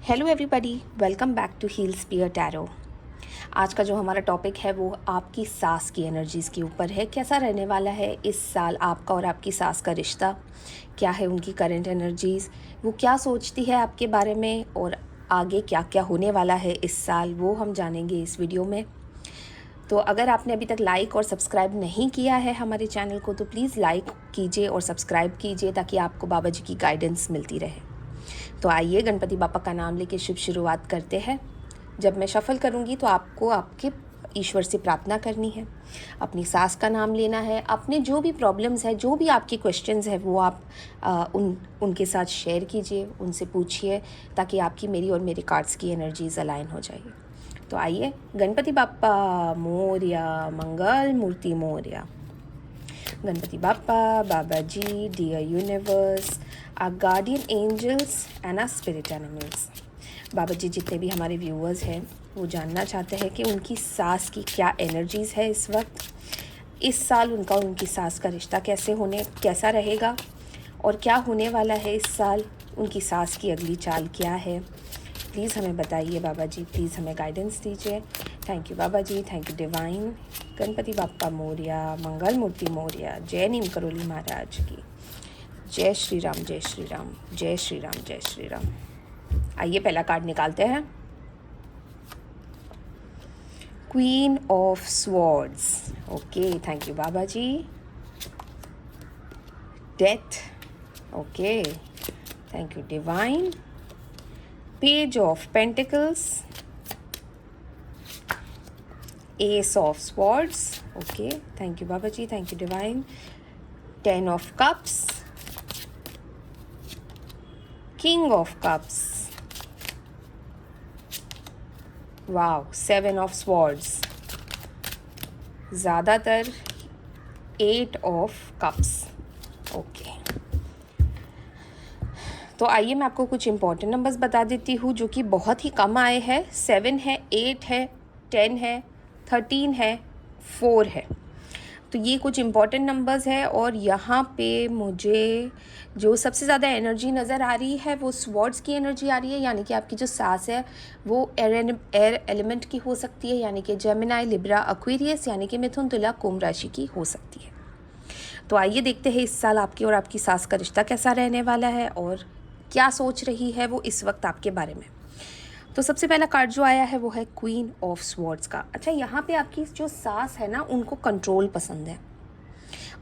Hello everybody, welcome back to Heal Spear Tarot. आज का जो हमारा टॉपिक है वो आपकी सास की एनर्जीज़ के ऊपर है। कैसा रहने वाला है इस साल आपका और आपकी सास का रिश्ता, क्या है उनकी करंट एनर्जीज़, वो क्या सोचती है आपके बारे में और आगे क्या क्या होने वाला है इस साल, वो हम जानेंगे इस वीडियो में। तो अगर आपने अभी तक लाइक और सब्सक्राइब नहीं किया है हमारे चैनल को तो प्लीज़ लाइक कीजिए और सब्सक्राइब कीजिए ताकि आपको बाबा जी की गाइडेंस मिलती रहे। तो आइए गणपति बापा का नाम लेके शुभ शुरुआत करते हैं। जब मैं शफल करूँगी तो आपको आपके ईश्वर से प्रार्थना करनी है, अपनी सास का नाम लेना है, अपने जो भी प्रॉब्लम्स है, जो भी आपके क्वेश्चंस है वो आप उनके साथ शेयर कीजिए, उनसे पूछिए ताकि आपकी मेरी और मेरे कार्ड्स की एनर्जीज अलाइन हो जाएगी। तो आइए, गणपति बापा Morya, Mangal Murti Morya. Ganpati Bappa, Baba ji, dear universe, are guardian angels and are spirit animals. Baba ji जितने भी हमारे व्यूअर्स हैं वो जानना चाहते हैं कि उनकी सास की क्या एनर्जीज़ है इस वक्त, इस साल उनका और उनकी सास का रिश्ता कैसा रहेगा और क्या होने वाला है इस साल, उनकी सास की अगली चाल क्या है। प्लीज़ हमें बताइए बाबा जी, प्लीज़ हमें गाइडेंस दीजिए। Thank you Baba ji, thank you divine. Ganpati Bappa Morya, Mangal Murti Morya, जय नीम करोली महाराज की। जय श्री राम, जय श्री राम, जय श्री राम, जय श्री राम। आइए पहला कार्ड निकालते हैं। Queen of swords. Okay, thank you Baba ji. Death. Okay, thank you divine. Page of pentacles, ace of swords. Okay, thank you Baba ji, thank you divine. 10 of cups, king of cups, wow, 7 of swords, ज़्यादातर 8 of cups. Okay, तो आइए मैं आपको कुछ important numbers बता देती हूँ जो कि बहुत ही कम आए हैं। 7 है, 8 है, 10 है, 13 है, 4 है। तो ये कुछ इंपॉर्टेंट नंबर्स है और यहाँ पे मुझे जो सबसे ज़्यादा एनर्जी नज़र आ रही है वो स्वॉर्ड्स की एनर्जी आ रही है, यानी कि आपकी जो सास है वो एयर एलिमेंट की हो सकती है, यानी कि जेमिनाई, लिब्रा, एक्वेरियस, यानी कि मिथुन, तुला, कुंभ राशि की हो सकती है। तो आइए देखते हैं इस साल आपकी और आपकी सास का रिश्ता कैसा रहने वाला है और क्या सोच रही है वो इस वक्त आपके बारे में। तो सबसे पहला कार्ड जो आया है वो है क्वीन ऑफ स्वॉर्ड्स का। अच्छा, यहाँ पे आपकी जो सास है ना, उनको कंट्रोल पसंद है,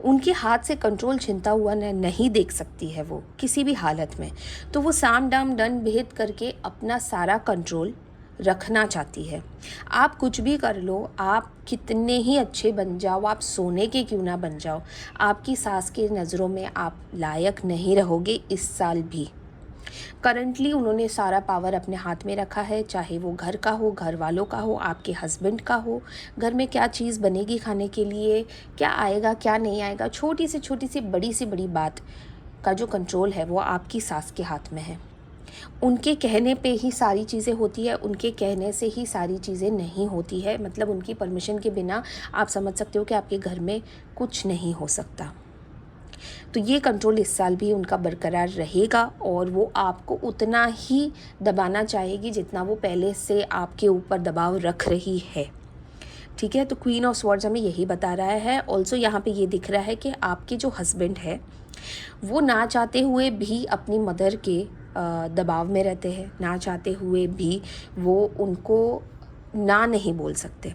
उनके हाथ से कंट्रोल छिनता हुआ नहीं देख सकती है वो किसी भी हालत में। तो वो साम दाम दंड भेद करके अपना सारा कंट्रोल रखना चाहती है। आप कुछ भी कर लो, आप कितने ही अच्छे बन जाओ, आप सोने के क्यों ना बन जाओ, आपकी सास के नज़रों में आप लायक नहीं रहोगे इस साल भी। करंटली उन्होंने सारा पावर अपने हाथ में रखा है, चाहे वो घर का हो, घर वालों का हो, आपके हस्बैंड का हो, घर में क्या चीज़ बनेगी खाने के लिए, क्या आएगा क्या नहीं आएगा, छोटी से बड़ी बात का जो कंट्रोल है वो आपकी सास के हाथ में है। उनके कहने पे ही सारी चीज़ें होती है, उनके कहने से ही सारी चीज़ें नहीं होती है। मतलब उनकी परमिशन के बिना आप समझ सकते हो कि आपके घर में कुछ नहीं हो सकता। तो ये कंट्रोल इस साल भी उनका बरकरार रहेगा और वो आपको उतना ही दबाना चाहेगी जितना वो पहले से आपके ऊपर दबाव रख रही है। ठीक है, तो क्वीन ऑफ स्वॉर्ड्स हमें यही बता रहा है। ऑल्सो यहाँ पे ये दिख रहा है कि आपके जो हस्बैंड है वो ना चाहते हुए भी अपनी मदर के दबाव में रहते हैं, ना चाहते हुए भी वो उनको ना नहीं बोल सकते।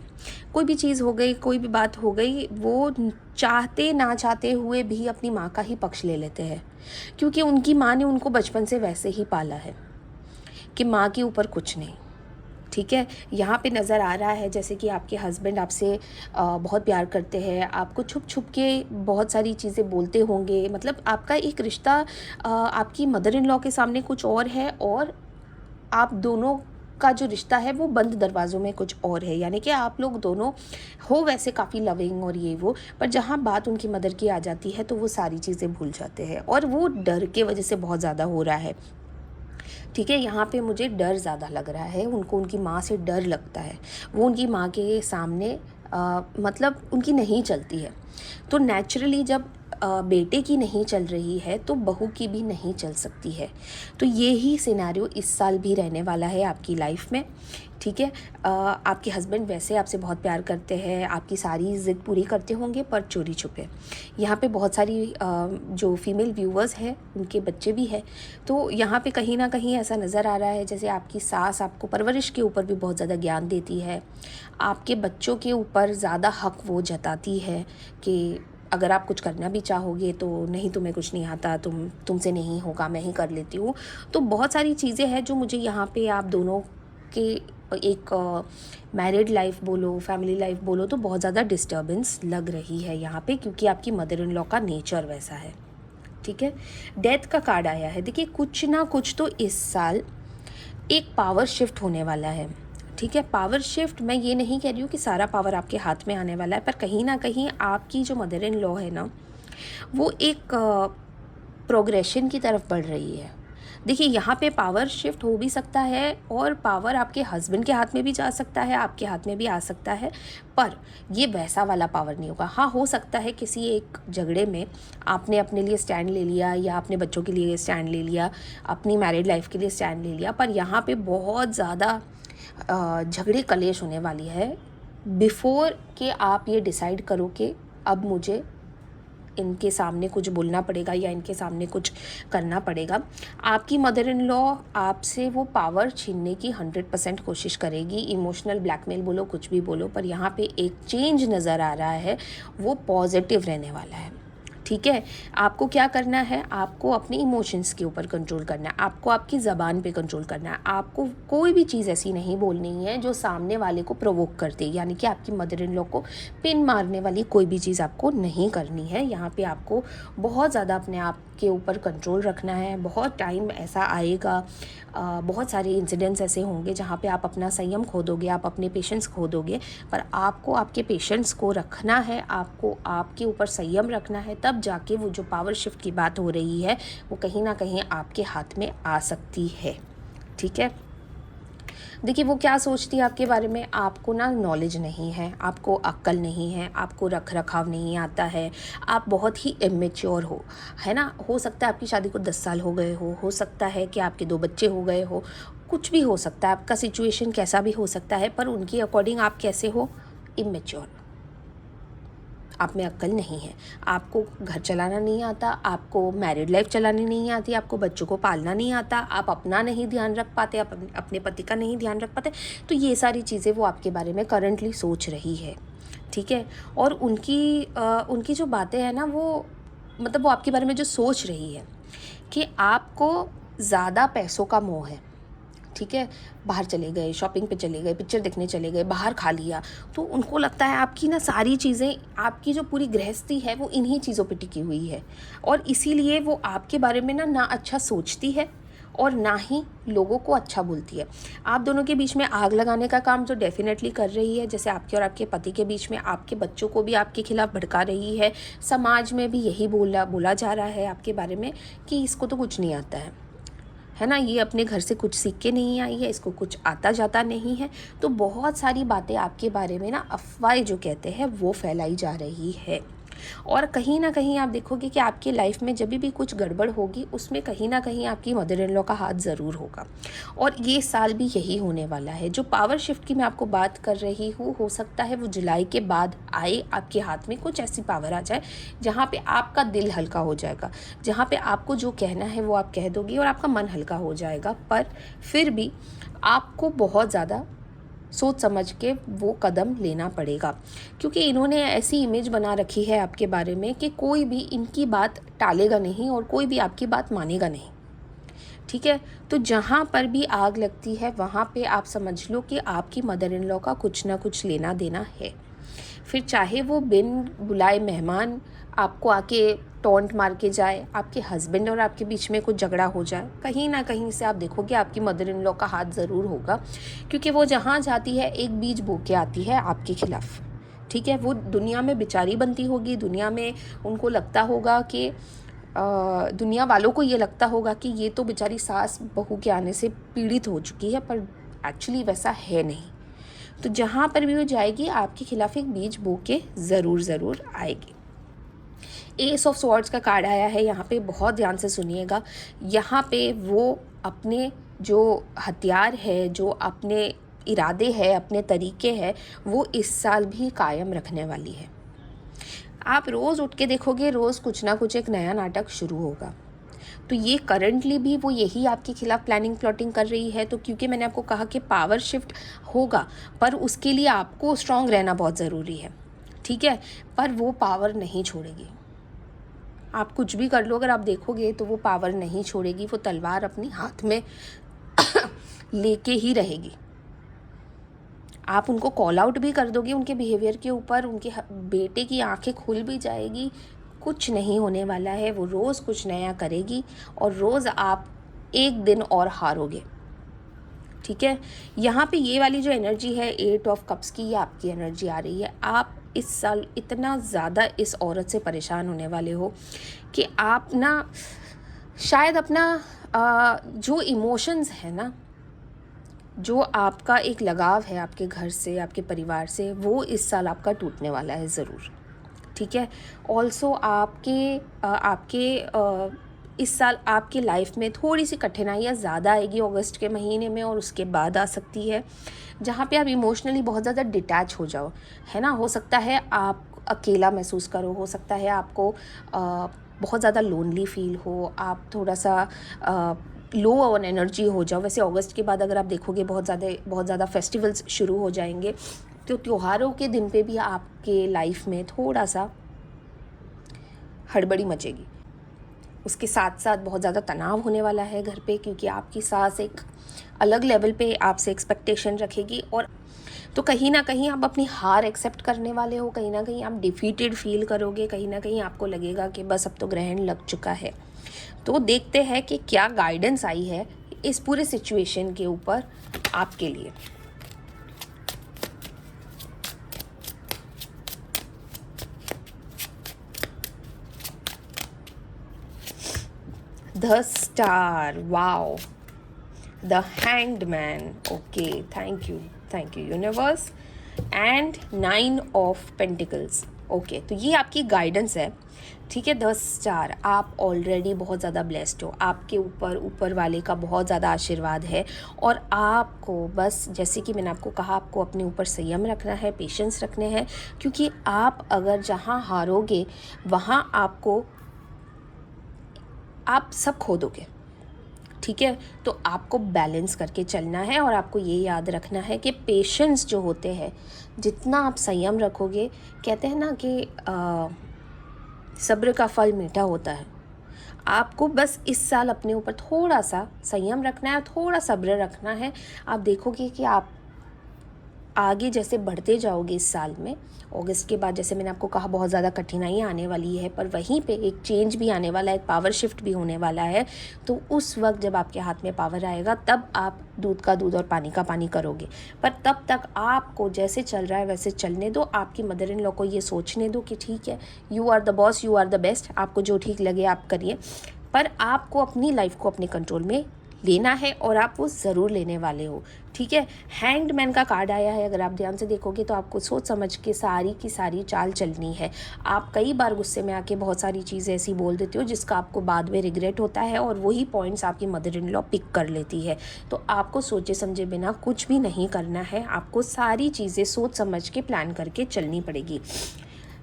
कोई भी चीज़ हो गई, कोई भी बात हो गई, वो चाहते ना चाहते हुए भी अपनी माँ का ही पक्ष ले लेते हैं, क्योंकि उनकी माँ ने उनको बचपन से वैसे ही पाला है कि माँ के ऊपर कुछ नहीं। ठीक है, यहाँ पे नज़र आ रहा है जैसे कि आपके हस्बैंड आपसे बहुत प्यार करते हैं, आपको छुप छुप के बहुत सारी चीज़ें बोलते होंगे। मतलब आपका एक रिश्ता आपकी मदर इन लॉ के सामने कुछ और है और आप दोनों का जो रिश्ता है वो बंद दरवाज़ों में कुछ और है। यानी कि आप लोग दोनों हो वैसे काफ़ी लविंग और ये वो, पर जहाँ बात उनकी मदर की आ जाती है तो वो सारी चीज़ें भूल जाते हैं और वो डर के वजह से बहुत ज़्यादा हो रहा है। ठीक है, यहाँ पे मुझे डर ज़्यादा लग रहा है, उनको उनकी माँ से डर लगता है, वो उनकी माँ के सामने मतलब उनकी नहीं चलती है। तो नेचुरली जब बेटे की नहीं चल रही है तो बहू की भी नहीं चल सकती है। तो ये ही सिनेरियो इस साल भी रहने वाला है आपकी लाइफ में, ठीक है। आपके हस्बैंड वैसे आपसे बहुत प्यार करते हैं, आपकी सारी ज़िद पूरी करते होंगे, पर चोरी छुपे। यहाँ पे बहुत सारी जो फीमेल व्यूवर्स हैं उनके बच्चे भी हैं, तो यहाँ पे कहीं ना कहीं ऐसा नज़र आ रहा है जैसे आपकी सास आपको परवरिश के ऊपर भी बहुत ज़्यादा ज्ञान देती है, आपके बच्चों के ऊपर ज़्यादा हक वो जताती है कि अगर आप कुछ करना भी चाहोगे तो नहीं, तुम्हें कुछ नहीं आता, तुमसे नहीं होगा, मैं ही कर लेती हूँ। तो बहुत सारी चीज़ें हैं जो मुझे यहाँ पे आप दोनों के एक मैरिड लाइफ बोलो, फैमिली लाइफ बोलो, तो बहुत ज़्यादा डिस्टर्बेंस लग रही है यहाँ पे, क्योंकि आपकी मदर इन लॉ का नेचर वैसा है, ठीक है। डेथ का कार्ड आया है। देखिए कुछ ना कुछ तो इस साल एक पावर शिफ्ट होने वाला है, ठीक है। पावर शिफ्ट, मैं ये नहीं कह रही हूँ कि सारा पावर आपके हाथ में आने वाला है, पर कहीं ना कहीं आपकी जो मदर इन लॉ है ना, वो एक प्रोग्रेशन की तरफ बढ़ रही है। देखिए यहाँ पे पावर शिफ्ट हो भी सकता है और पावर आपके हस्बैंड के हाथ में भी जा सकता है, आपके हाथ में भी आ सकता है, पर ये वैसा वाला पावर नहीं होगा। हाँ, हो सकता है किसी एक झगड़े में आपने अपने लिए स्टैंड ले लिया, या अपने बच्चों के लिए स्टैंड ले लिया, अपनी मैरिड लाइफ के लिए स्टैंड ले लिया, पर यहाँ पे बहुत ज़्यादा झगड़े कलेश होने वाली है बिफोर कि आप ये डिसाइड करो कि अब मुझे इनके सामने कुछ बोलना पड़ेगा या इनके सामने कुछ करना पड़ेगा। आपकी मदर इन लॉ आपसे वो पावर छीनने की 100% कोशिश करेगी, इमोशनल ब्लैकमेल बोलो, कुछ भी बोलो, पर यहाँ पे एक चेंज नज़र आ रहा है, वो पॉजिटिव रहने वाला है, ठीक है। आपको क्या करना है, आपको अपने इमोशंस के ऊपर कंट्रोल करना है, आपको आपकी ज़बान पे कंट्रोल करना है, आपको कोई भी चीज़ ऐसी नहीं बोलनी है जो सामने वाले को प्रोवोक कर दे, यानी कि आपकी मदर इन लॉ को पिन मारने वाली कोई भी चीज़ आपको नहीं करनी है। यहाँ पे आपको बहुत ज़्यादा अपने आप के ऊपर कंट्रोल रखना है। बहुत टाइम ऐसा आएगा, बहुत सारे इंसिडेंट्स ऐसे होंगे जहाँ पे आप अपना संयम खो दोगे, आप अपने पेशेंस खो दोगे, पर आपको आपके पेशेंस को रखना है, आपको आपके ऊपर संयम रखना है, तब जाके वो जो पावर शिफ्ट की बात हो रही है वो कहीं ना कहीं आपके हाथ में आ सकती है, ठीक है। देखिए वो क्या सोचती है आपके बारे में, आपको ना नॉलेज नहीं है, आपको अक्ल नहीं है, आपको रख रखाव नहीं आता है, आप बहुत ही इमेच्योर हो, है ना। हो सकता है आपकी शादी को 10 साल हो गए हो सकता है कि आपके 2 बच्चे हो गए हो, कुछ भी हो सकता है, आपका सिचुएशन कैसा भी हो सकता है, पर उनके अकॉर्डिंग आप कैसे हो, इमेच्योर। आप में अक्ल नहीं है, आपको घर चलाना नहीं आता, आपको मैरिड लाइफ चलानी नहीं आती, आपको बच्चों को पालना नहीं आता, आप अपना नहीं ध्यान रख पाते, आप अपने पति का नहीं ध्यान रख पाते। तो ये सारी चीज़ें वो आपके बारे में करंटली सोच रही है, ठीक है। और उनकी जो बातें हैं ना, वो मतलब वो आपके बारे में जो सोच रही है कि आपको ज़्यादा पैसों का मोह है, ठीक है। बाहर चले गए, शॉपिंग पे चले गए, पिक्चर देखने चले गए, बाहर खा लिया, तो उनको लगता है आपकी ना सारी चीज़ें, आपकी जो पूरी गृहस्थी है वो इन्हीं चीज़ों पे टिकी हुई है, और इसीलिए वो आपके बारे में ना अच्छा सोचती है और ना ही लोगों को अच्छा बोलती है। आप दोनों के बीच में आग लगाने का काम जो डेफिनेटली कर रही है, जैसे आपके और आपके पति के बीच में, आपके बच्चों को भी आपके खिलाफ भड़का रही है, समाज में भी यही बोला जा रहा है आपके बारे में कि इसको तो कुछ नहीं आता है ना, ये अपने घर से कुछ सीख के नहीं आई है, इसको कुछ आता जाता नहीं है। तो बहुत सारी बातें आपके बारे में ना, अफवाहें जो कहते हैं वो फैलाई जा रही है, और कहीं ना कहीं आप देखोगे कि आपकी लाइफ में जब भी कुछ गड़बड़ होगी उसमें कहीं ना कहीं आपकी मदर इन लॉ का हाथ ज़रूर होगा, और ये साल भी यही होने वाला है। जो पावर शिफ्ट की मैं आपको बात कर रही हूँ, हो सकता है वो जुलाई के बाद आए, आपके हाथ में कुछ ऐसी पावर आ जाए जहाँ पे आपका दिल हल्का हो जाएगा, जहाँ पे आपको जो कहना है वो आप कह दोगी और आपका मन हल्का हो जाएगा। पर फिर भी आपको बहुत ज़्यादा सोच समझ के वो कदम लेना पड़ेगा, क्योंकि इन्होंने ऐसी इमेज बना रखी है आपके बारे में कि कोई भी इनकी बात टालेगा नहीं और कोई भी आपकी बात मानेगा नहीं, ठीक है। तो जहाँ पर भी आग लगती है वहाँ पे आप समझ लो कि आपकी मदर इन लॉ का कुछ ना कुछ लेना देना है। फिर चाहे वो बिन बुलाए मेहमान आपको आके टॉन्ट मार के जाए, आपके हस्बैंड और आपके बीच में कुछ झगड़ा हो जाए, कहीं ना कहीं से आप देखोगे आपकी मदर इन लॉ का हाथ ज़रूर होगा, क्योंकि वो जहाँ जाती है एक बीज बो के आती है आपके खिलाफ, ठीक है। वो दुनिया में बेचारी बनती होगी, दुनिया में उनको लगता होगा कि दुनिया वालों को ये लगता होगा कि ये तो बेचारी सास बहू के आने से पीड़ित हो चुकी है, पर एक्चुअली वैसा है नहीं। तो जहाँ पर भी वो जाएगी आपके खिलाफ एक बीज बो के ज़रूर आएगी। एस ऑफ स्वॉर्ड्स का कार्ड आया है यहाँ पे, बहुत ध्यान से सुनिएगा। यहाँ पे वो अपने जो हथियार है, जो अपने इरादे हैं, अपने तरीके हैं, वो इस साल भी कायम रखने वाली है। आप रोज़ उठ के देखोगे, रोज़ कुछ ना कुछ एक नया नाटक शुरू होगा। तो ये करंटली भी वो यही आपके खिलाफ प्लानिंग प्लॉटिंग कर रही है। तो क्योंकि मैंने आपको कहा कि पावर शिफ्ट होगा, पर उसके लिए आपको स्ट्रांग रहना बहुत ज़रूरी है, ठीक है। पर वो पावर नहीं छोड़ेगी, आप कुछ भी कर लो, अगर आप देखोगे तो वो पावर नहीं छोड़ेगी, वो तलवार अपनी हाथ में लेके ही रहेगी। आप उनको कॉल आउट भी कर दोगे उनके बिहेवियर के ऊपर, उनके बेटे की आंखें खुल भी जाएगी, कुछ नहीं होने वाला है। वो रोज़ कुछ नया करेगी और रोज़ आप एक दिन और हारोगे, ठीक है। यहाँ पे ये वाली जो एनर्जी है 8 ऑफ कप्स की, ये आपकी एनर्जी आ रही है। आप इस साल इतना ज़्यादा इस औरत से परेशान होने वाले हो कि आप ना शायद अपना जो इमोशंस है ना, जो आपका एक लगाव है आपके घर से, आपके परिवार से, वो इस साल आपका टूटने वाला है ज़रूर, ठीक है। ऑल्सो आपके इस साल आपकी लाइफ में थोड़ी सी कठिनाइयाँ ज़्यादा आएगी अगस्त के महीने में, और उसके बाद आ सकती है, जहाँ पे आप इमोशनली बहुत ज़्यादा डिटैच हो जाओ, है ना। हो सकता है आप अकेला महसूस करो, हो सकता है आपको बहुत ज़्यादा लोनली फील हो, आप थोड़ा सा लो ऑन एनर्जी हो जाओ। वैसे अगस्त के बाद अगर आप देखोगे बहुत ज़्यादा फेस्टिवल्स शुरू हो जाएंगे, तो त्योहारों के दिन पे भी आपके लाइफ में थोड़ा सा हड़बड़ी मचेगी। उसके साथ साथ बहुत ज़्यादा तनाव होने वाला है घर पे, क्योंकि आपकी सास एक अलग लेवल पे आपसे एक्सपेक्टेशन रखेगी, और तो कहीं ना कहीं आप अपनी हार एक्सेप्ट करने वाले हो, कहीं ना कहीं आप डिफीटेड फील करोगे, कहीं ना कहीं आपको लगेगा कि बस अब तो ग्रहण लग चुका है। तो देखते हैं कि क्या गाइडेंस आई है इस पूरे सिचुएशन के ऊपर आपके लिए। The star, wow, the hanged man, okay, thank you universe, and 9 of pentacles, okay. तो ये आपकी गाइडेंस है, ठीक है। 10 स्टार, आप ऑलरेडी बहुत ज़्यादा ब्लेस्ड हो, आपके ऊपर वाले का बहुत ज़्यादा आशीर्वाद है, और आपको बस जैसे कि मैंने आपको कहा, आपको अपने ऊपर संयम रखना है, पेशेंस रखने हैं, क्योंकि आप अगर जहाँ हारोगे वहाँ आप सब खो दोगे, ठीक है। तो आपको बैलेंस करके चलना है, और आपको ये याद रखना है कि पेशेंस जो होते हैं, जितना आप संयम रखोगे, कहते हैं ना कि सब्र का फल मीठा होता है। आपको बस इस साल अपने ऊपर थोड़ा सा संयम रखना है, थोड़ा सब्र रखना है। आप देखोगे कि आप आगे जैसे बढ़ते जाओगे इस साल में, अगस्त के बाद जैसे मैंने आपको कहा बहुत ज़्यादा कठिनाइयाँ आने वाली है, पर वहीं पे एक चेंज भी आने वाला है, एक पावर शिफ्ट भी होने वाला है। तो उस वक्त जब आपके हाथ में पावर आएगा, तब आप दूध का दूध और पानी का पानी करोगे। पर तब तक आपको जैसे चल रहा है वैसे चलने दो। आपकी मदर इन लॉ को ये सोचने दो कि ठीक है, you are the boss, you are the best, आपको जो ठीक लगे आप करिए, पर आपको अपनी लाइफ को अपने कंट्रोल में लेना है, और आप वो ज़रूर लेने वाले हो, ठीक है। हैंग्ड मैन का कार्ड आया है, अगर आप ध्यान से देखोगे तो आपको सोच समझ के सारी की सारी चाल चलनी है। आप कई बार गुस्से में आके बहुत सारी चीज़ें ऐसी बोल देते हो जिसका आपको बाद में रिग्रेट होता है, और वही पॉइंट्स आपकी मदर इन लॉ पिक कर लेती है। तो आपको सोचे समझे बिना कुछ भी नहीं करना है, आपको सारी चीज़ें सोच समझ के प्लान करके चलनी पड़ेगी।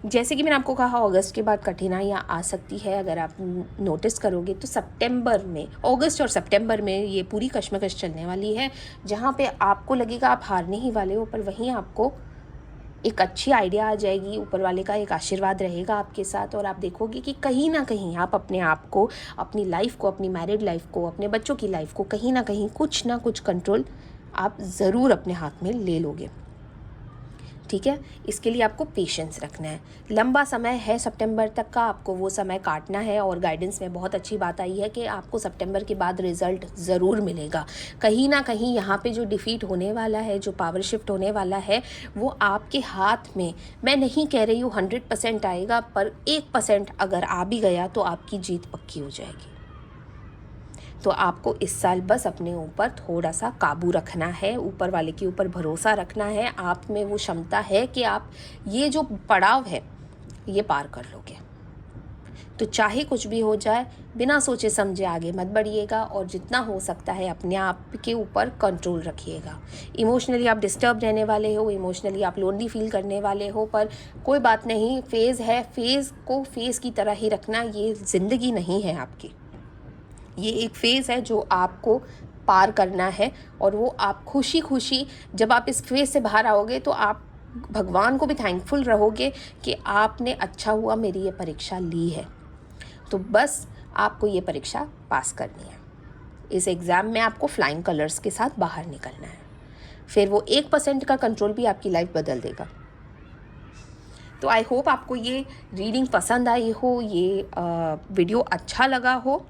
जैसे कि मैंने आपको कहा, अगस्त के बाद कठिनाइयाँ आ सकती है। अगर आप नोटिस करोगे तो सितंबर में, अगस्त और सितंबर में ये पूरी कश्मकश चलने वाली है, जहाँ पे आपको लगेगा आप हारने ही वाले हो, पर वहीं आपको एक अच्छी आइडिया आ जाएगी, ऊपर वाले का एक आशीर्वाद रहेगा आपके साथ, और आप देखोगे कि कहीं ना कहीं आप अपने आप को, अपनी लाइफ को, अपनी मैरिड लाइफ को, अपने बच्चों की लाइफ को कहीं ना कहीं कुछ ना कुछ कंट्रोल आप ज़रूर अपने हाथ में ले लोगे, ठीक है। इसके लिए आपको पेशेंस रखना है। लंबा समय है सितंबर तक का, आपको वो समय काटना है, और गाइडेंस में बहुत अच्छी बात आई है कि आपको सितंबर के बाद रिजल्ट ज़रूर मिलेगा। कहीं ना कहीं यहाँ पे जो डिफीट होने वाला है, जो पावर शिफ्ट होने वाला है, वो आपके हाथ में, मैं नहीं कह रही हूँ 100% आएगा, पर 1% अगर आ भी गया तो आपकी जीत पक्की हो जाएगी। तो आपको इस साल बस अपने ऊपर थोड़ा सा काबू रखना है, ऊपर वाले के ऊपर भरोसा रखना है। आप में वो क्षमता है कि आप ये जो पड़ाव है ये पार कर लोगे, तो चाहे कुछ भी हो जाए, बिना सोचे समझे आगे मत बढ़िएगा और जितना हो सकता है अपने आप के ऊपर कंट्रोल रखिएगा। इमोशनली आप डिस्टर्ब रहने वाले हो, इमोशनली आप लोनली फील करने वाले हो, पर कोई बात नहीं, फेज़ है, फेज़ को फेज़ की तरह ही रखना। ये ज़िंदगी नहीं है आपकी, ये एक फ़ेज़ है जो आपको पार करना है। और वो आप खुशी खुशी जब आप इस फेज़ से बाहर आओगे तो आप भगवान को भी थैंकफुल रहोगे कि आपने अच्छा हुआ मेरी ये परीक्षा ली है। तो बस आपको ये परीक्षा पास करनी है। इस एग्ज़ाम में आपको फ्लाइंग कलर्स के साथ बाहर निकलना है। फिर वो 1% का कंट्रोल भी आपकी लाइफ बदल देगा। तो आई होप आपको ये रीडिंग पसंद आई हो, ये वीडियो अच्छा लगा हो।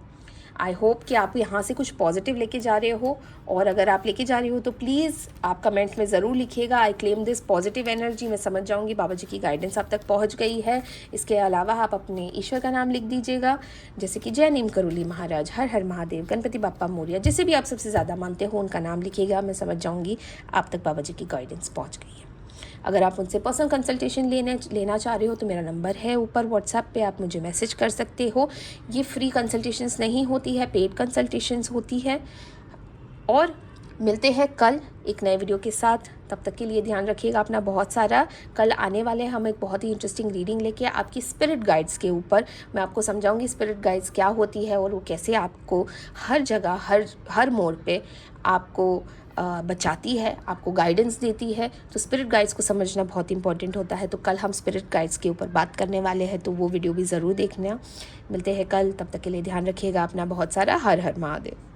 आई होप कि आप यहाँ से कुछ पॉजिटिव लेके जा रहे हो, और अगर आप लेके जा रहे हो तो प्लीज़ आप कमेंट में ज़रूर लिखिएगा, I claim this positive energy. मैं समझ जाऊँगी बाबा जी की गाइडेंस आप तक पहुँच गई है। इसके अलावा आप अपने ईश्वर का नाम लिख दीजिएगा, जैसे कि जय नीम करोली महाराज, हर हर महादेव, गणपति बाप्पा मोरिया, जिसे भी आप सबसे ज़्यादा मानते हो उनका नाम लिखिएगा। मैं समझ जाऊँगी आप तक बाबा जी की गाइडेंस पहुँच गई है। अगर आप उनसे पर्सनल कंसल्टेशन लेना चाह रहे हो तो मेरा नंबर है ऊपर व्हाट्सएप पे, आप मुझे मैसेज कर सकते हो। ये फ्री कंसल्टेशंस नहीं होती है, पेड कंसल्टेशंस होती है। और मिलते हैं कल एक नए वीडियो के साथ। तब तक के लिए ध्यान रखिएगा अपना बहुत सारा। कल आने वाले हम एक बहुत ही इंटरेस्टिंग रीडिंग लेके आपकी स्पिरिट गाइड्स के ऊपर मैं आपको समझाऊंगी स्पिरिट गाइड्स क्या होती है और वो कैसे आपको हर जगह हर मोड़ पे आपको बचाती है, आपको गाइडेंस देती है। तो स्पिरिट गाइड्स को समझना बहुत इंपॉर्टेंट होता है। तो कल हम स्पिरिट गाइड्स के ऊपर बात करने वाले हैं, तो वो वीडियो भी ज़रूर देखना। मिलते हैं कल, तब तक के लिए ध्यान रखिएगा अपना बहुत सारा। हर हर महादेव।